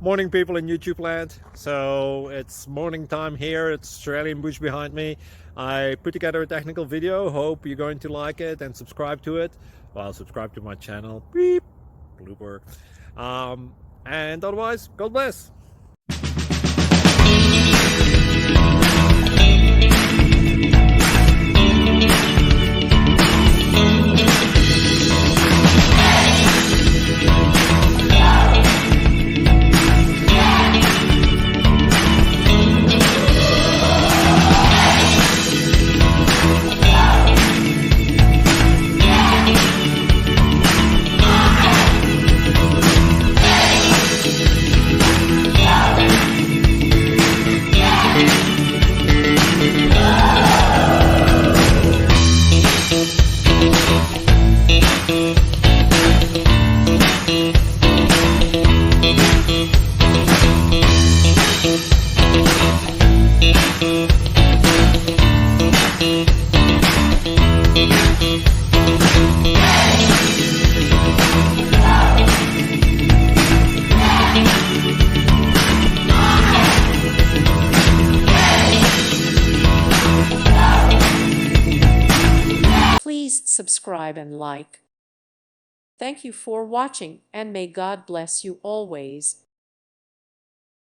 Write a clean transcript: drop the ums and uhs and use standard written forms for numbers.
Morning, people in YouTube land. So it's morning time here. It's Australian bush behind me. I put together a technical video. Hope you're going to like it and subscribe to it. Well, subscribe to my channel. Beep. Blooper. And otherwise, God bless. Please subscribe and like. Thank you for watching, and may God bless you always.